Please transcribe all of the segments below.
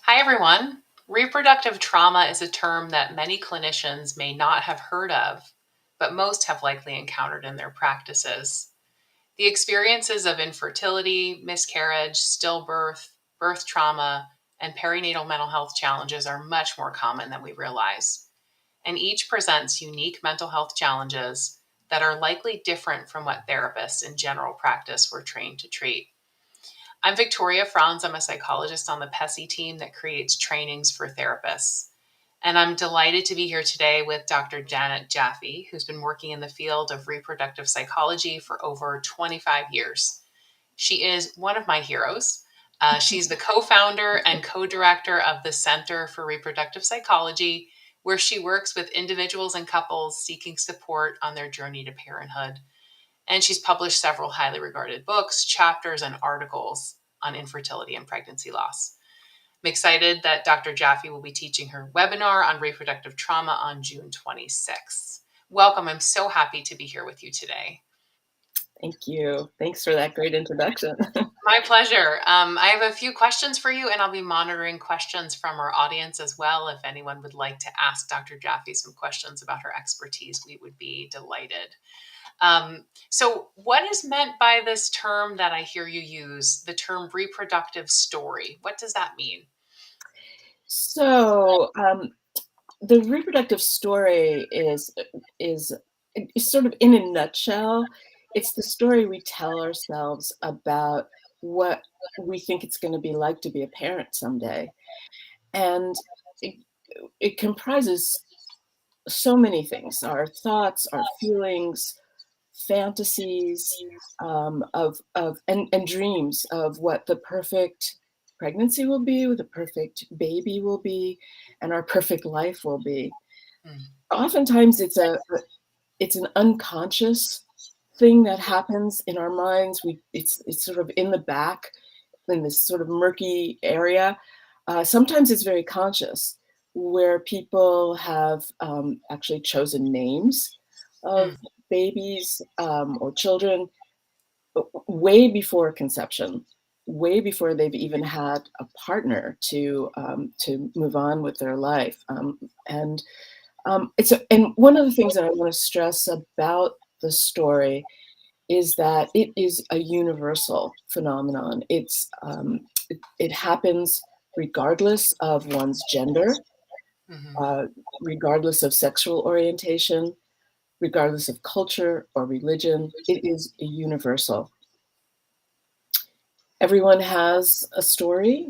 Hi, everyone. Reproductive trauma is a term that many clinicians may not have heard of, but most have likely encountered in their practices. The experiences of infertility, miscarriage, stillbirth, birth trauma, and perinatal mental health challenges are much more common than we realize, and each presents unique mental health challenges that are likely different from what therapists in general practice were trained to treat. I'm Victoria Franz. I'm a psychologist on the PESI team that creates trainings for therapists. And I'm delighted to be here today with Dr. Janet Jaffe, who's been working in the field of reproductive psychology for over 25 years. She is one of my heroes. She's the co-founder and co-director of the Center for Reproductive Psychology, where she works with individuals and couples seeking support on their journey to parenthood. And she's published several highly regarded books, chapters, and articles on infertility and pregnancy loss. I'm excited that Dr. Jaffe will be teaching her webinar on reproductive trauma on June 26th. Welcome. I'm so happy to be here with you today. Thank you. Thanks for that great introduction. My pleasure. I have a few questions for you, and I'll be monitoring questions from our audience as well. If anyone would like to ask Dr. Jaffe some questions about her expertise, we would be delighted. So what is meant by this term that I hear you use, the term reproductive story? What does that mean? So the reproductive story is sort of in a nutshell, it's the story we tell ourselves about what we think it's going to be like to be a parent someday. And it, it comprises so many things, our thoughts, our feelings, fantasies, and dreams of what the perfect pregnancy will be, what the perfect baby will be, and our perfect life will be. Oftentimes it's an unconscious thing that happens in our minds. It's sort of in the back, in this sort of murky area. Sometimes it's very conscious, where people have actually chosen names of babies or children way before conception, way before they've even had a partner to move on with their life. And one of the things that I want to stress about the story is that it is a universal phenomenon. It happens regardless of one's gender, regardless of sexual orientation, regardless of culture or religion. It is a universal. Everyone has a story,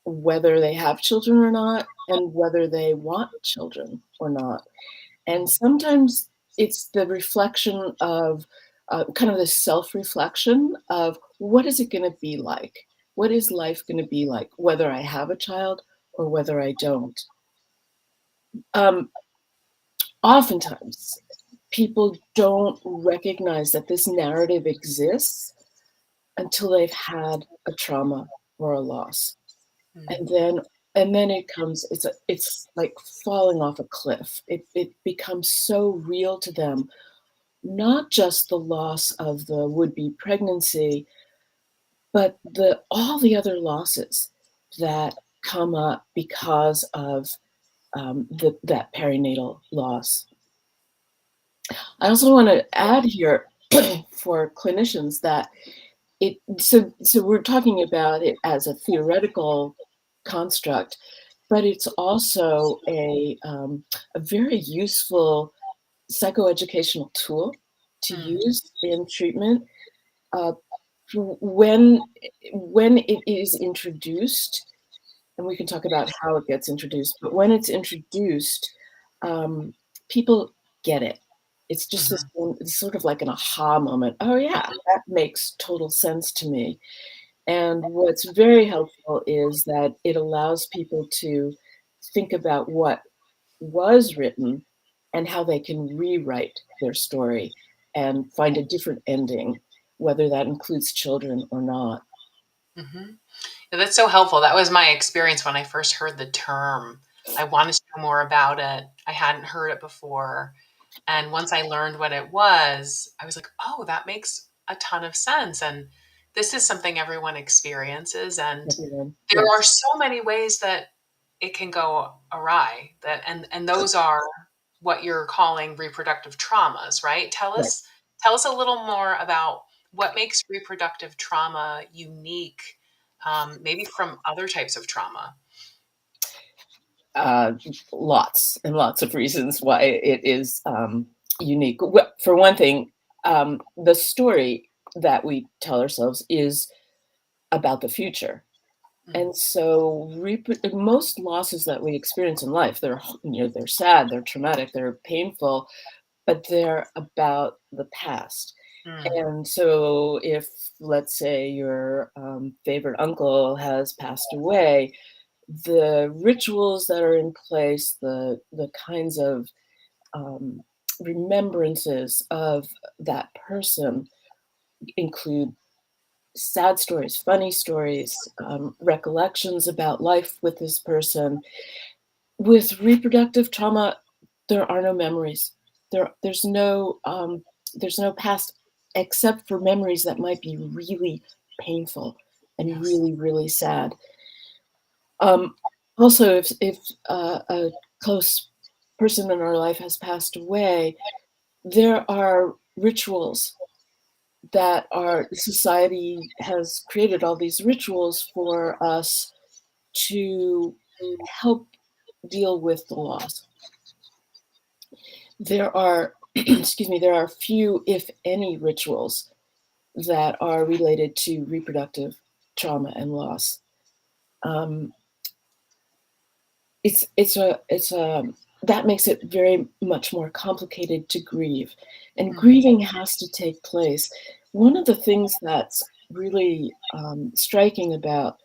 whether they have children or not, and whether they want children or not. And sometimes it's the reflection of kind of the self-reflection of what is it going to be like? What is life going to be like, whether I have a child or whether I don't? Oftentimes, people don't recognize that this narrative exists until they've had a trauma or a loss. And then it comes, it's like falling off a cliff. It becomes so real to them, not just the loss of the would-be pregnancy, but all the other losses that come up because of that perinatal loss. I also want to add here for clinicians that so we're talking about it as a theoretical construct, but it's also a very useful psychoeducational tool to use in treatment when it is introduced. And we can talk about how it gets introduced, but when it's introduced, people get it. It's just it's sort of like an aha moment. Oh yeah, that makes total sense to me. And what's very helpful is that it allows people to think about what was written and how they can rewrite their story and find a different ending, whether that includes children or not. That's so helpful. That was my experience when I first heard the term. I wanted to know more about it. I hadn't heard it before. And once I learned what it was, I was like, oh, that makes a ton of sense. And this is something everyone experiences. And Everyone, there are yes. so many ways that it can go awry. And those are what you're calling reproductive traumas, right? Right. Tell us a little more about what makes reproductive trauma unique, maybe from other types of trauma. Uh, Lots and lots of reasons why it is unique. For one thing, the story that we tell ourselves is about the future. Mm, And so most losses that we experience in life, they're sad, they're traumatic, they're painful, but they're about the past. mm, And so if, let's say, your favorite uncle has passed away, the rituals that are in place, the kinds of um, remembrances of that person include sad stories, funny stories, recollections about life with this person. With reproductive trauma, there are no memories. There's no past except for memories that might be really painful and yes. really, really sad. Um, Also, if a close person in our life has passed away, there are rituals that our society has created all these rituals for us to help deal with the loss. There are, excuse me, there are few, if any, rituals that are related to reproductive trauma and loss. Um, it's a that makes it very much more complicated to grieve, and Mm, grieving has to take place. One of the things that's really striking about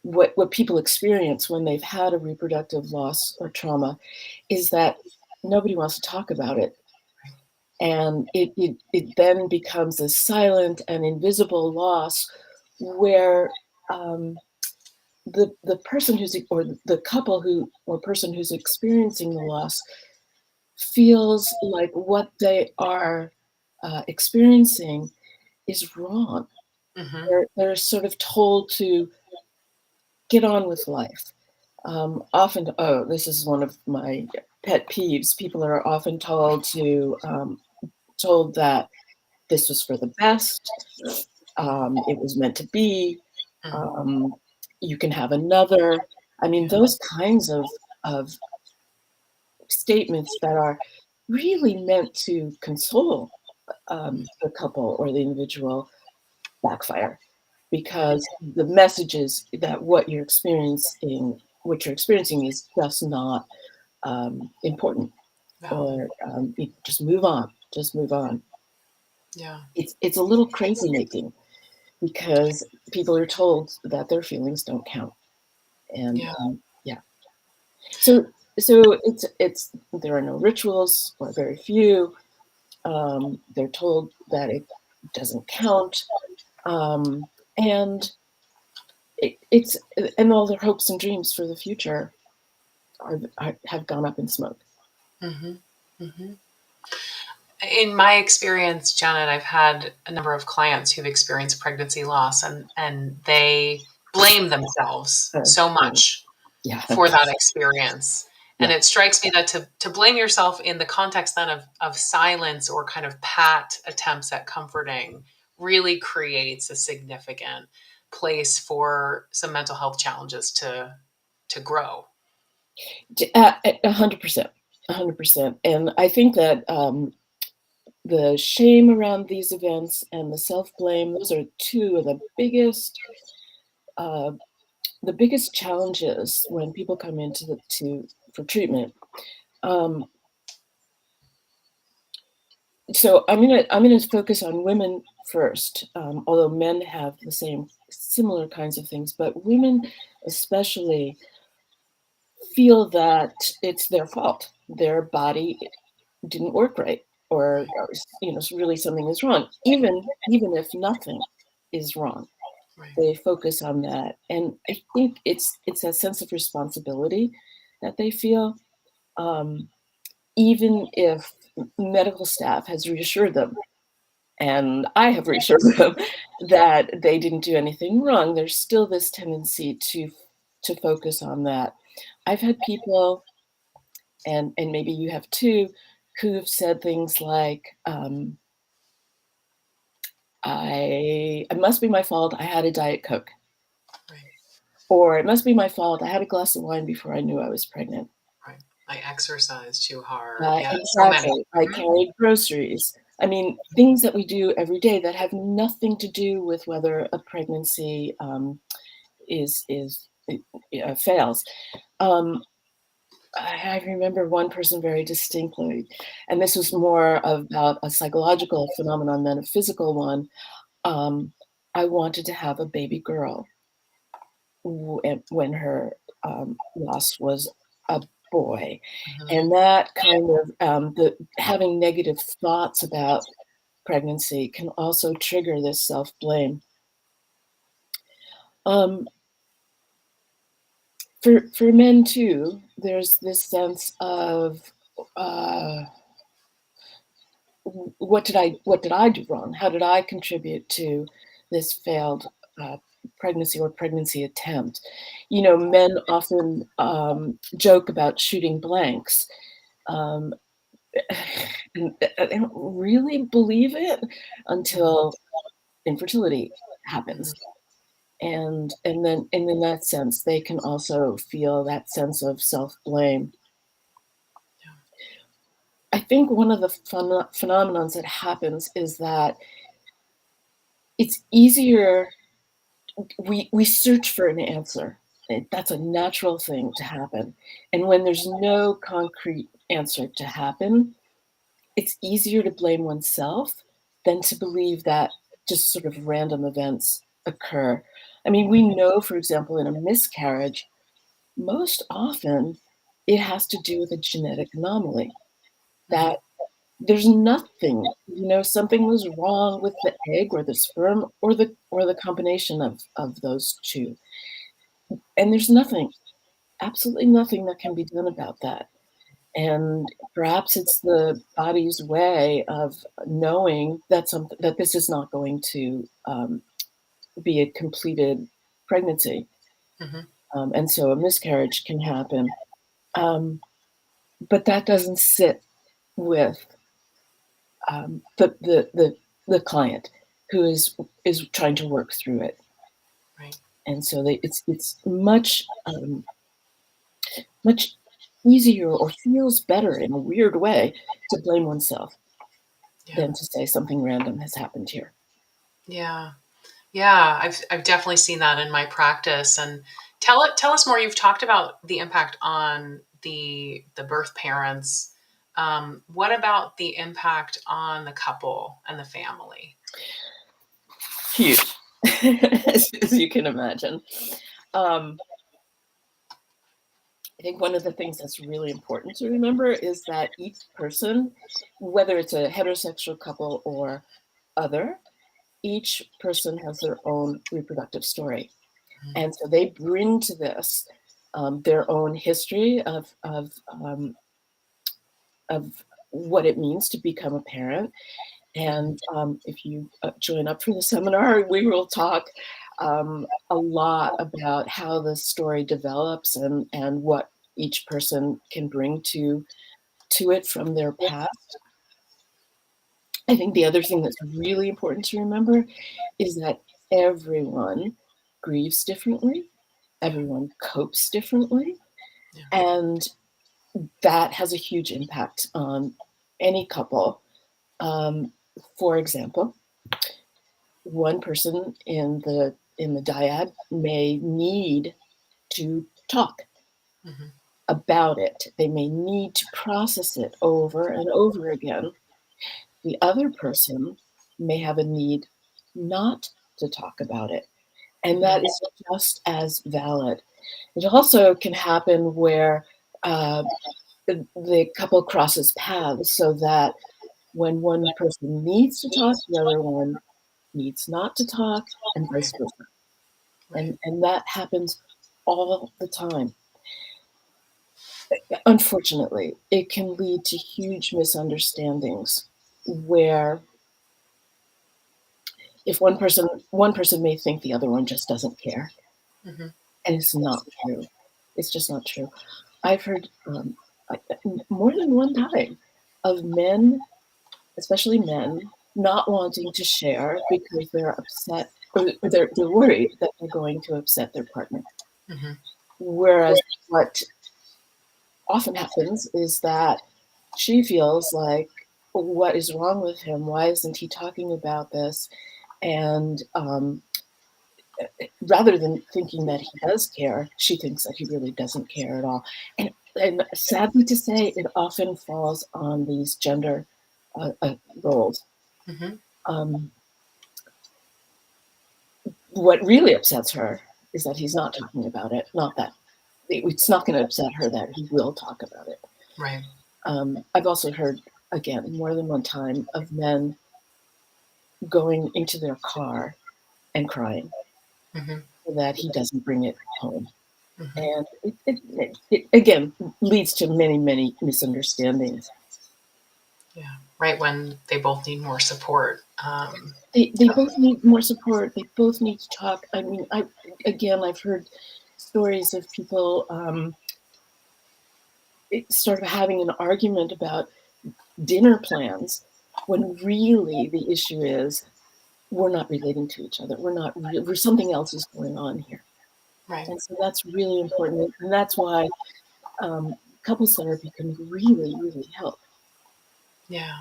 what people experience when they've had a reproductive loss or trauma is that nobody wants to talk about it, and it then becomes a silent and invisible loss where um, the person or the couple who or person who's experiencing the loss feels like what they are experiencing is wrong. mhm. They're sort of told to get on with life. Often, oh, this is one of my pet peeves. People are often told that this was for the best. It was meant to be. Mm, Um, you can have another. I mean, yeah. those kinds of statements that are really meant to console the couple or the individual backfire, Right. because the messages that what you're experiencing is just not important, Valid. or just move on, just move on. Yeah. It's a little crazy making, because people are told that their feelings don't count, and Yeah. yeah. So there are no rituals, or very few. They're told that it doesn't count, um, and it's and all their hopes and dreams for the future have gone up in smoke. Hmm. Hmm. In my experience, Janet, I've had a number of clients who've experienced pregnancy loss, and they blame themselves so Yeah, much yeah, for that experience. And yeah. it strikes me that to blame yourself in the context then of silence or kind of pat attempts at comforting really creates a significant place for some mental health challenges to grow. 100%, 100%. And I think that the shame around these events and the self blame, those are two of uh, the biggest challenges when people come into for treatment. Um, so I'm gonna focus on women first, although men have the same similar kinds of things, but women especially feel that it's their fault. Their body didn't work right, or really something is wrong. Even if nothing is wrong, Right. they focus on that, and I think it's that sense of responsibility that they feel, um, even if medical staff has reassured them, and I have reassured them that they didn't do anything wrong. There's still this tendency to to focus on that. I've had people, and maybe you have too, who've said things like, it must be my fault I had a Diet Coke. Right. Or it must be my fault I had a glass of wine before I knew I was pregnant. Right. I exercised too hard. Yeah, so many. Exactly. I carried groceries. I mean, things that we do every day that have nothing to do with whether a pregnancy is fails. Um, I remember one person very distinctly, and this was more about a psychological phenomenon than a physical one. Um, I wanted to have a baby girl when her loss was a boy. Mhm. And that kind of the having negative thoughts about pregnancy can also trigger this self-blame. Um, for men too, there's this sense of uh, what did I do wrong? How did I contribute to this failed uh, pregnancy or pregnancy attempt? You know, men often joke about shooting blanks. Um, and I don't really believe it Mhm. until infertility Mhm. happens. And then in that sense, they can also feel that sense of self-blame. Yeah. I think one of the phenomenons that happens is that it's easier we search for an answer. That's a natural thing to happen. And when there's no concrete answer to happen, it's easier to blame oneself than to believe that just sort of random events occur. I mean, we know, for example, in a miscarriage, most often it has to do with a genetic anomaly, Mhm. that there's nothing, something was wrong with the egg or the sperm or the combination of those two. And there's nothing, absolutely nothing that can be done about that. And perhaps it's the body's way of knowing that this is not going to be a completed pregnancy, Mhm. and so a miscarriage can happen. Um, but that doesn't sit with the client who is trying to work through it, Right. and so it's much easier or feels better in a weird way to blame oneself Yeah. than to say something random has happened here. Yeah. Yeah. I've definitely seen that in my practice. And tell us more. You've talked about the impact on the birth parents. What about the impact on the couple and the family? Huge, as you can imagine. Um, I think one of the things that's really important to remember is that each person, whether it's a heterosexual couple or other, each person has their own reproductive story. Mhm. And so they bring to this their own history of what it means to become a parent. Mhm. And if you join up for the seminar, we will talk a lot about how the story develops and what each person can bring to it from their past. I think the other thing that's really important to remember is that everyone grieves differently, Yeah. everyone copes differently, Yeah. and that has a huge impact on any couple. Um, for example, one person in the dyad may need to talk Mhm. about it. They may need to process it over and over again. The other person may have a need not to talk about it, and that Mhm. is just as valid. It also can happen where uh, the couple crosses paths so that when one person needs to talk, the other one needs not to talk, and Right. vice versa. Right. And that happens all the time. Unfortunately, it can lead to huge misunderstandings where if one person may think the other one just doesn't care. Mhm. And it's not true. It's just not true. I've heard more than one time of men, especially men, not wanting to share because they're upset or they're worried that they're going to upset their partner. Mm-hmm. Whereas what often happens is that she feels like, what is wrong with him? Why isn't he talking about this? And rather than thinking that he does care, she thinks that he really doesn't care at all. And sadly to say, it often falls on these gender roles. Mm-hmm. What really upsets her is that he's not talking about it. Not that it's not going to upset her that he will talk about it. Right. I've also heard, again, more than one time of men going into their car and crying Mm-hmm. so that he doesn't bring it home. Mm-hmm. And it again leads to many, many misunderstandings. Yeah. Right when they both need more support. They both need more support. They both need to talk. I mean, I've heard stories of people sort of having an argument about dinner plans when really the issue is we're not relating to each other. We're something else is going on here. Right. And so that's really important. And that's why couples therapy can really, really help. Yeah.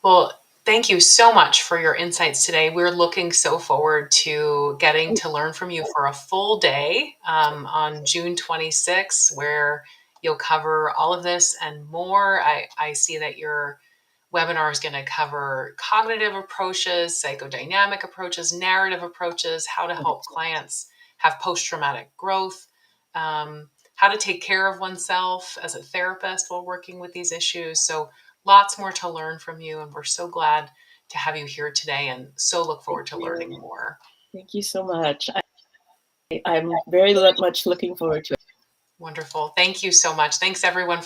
Well, thank you so much for your insights today. We're looking so forward to getting to learn from you for a full day on June 26th, where you'll cover all of this and more. I see that your webinar is going to cover cognitive approaches, psychodynamic approaches, narrative approaches, how to help clients have post-traumatic growth, how to take care of oneself as a therapist while working with these issues. So lots more to learn from you. And we're so glad to have you here today and so look forward to learning more. Thank you so much. I'm very much looking forward to it. Wonderful. Thank you so much. Thanks everyone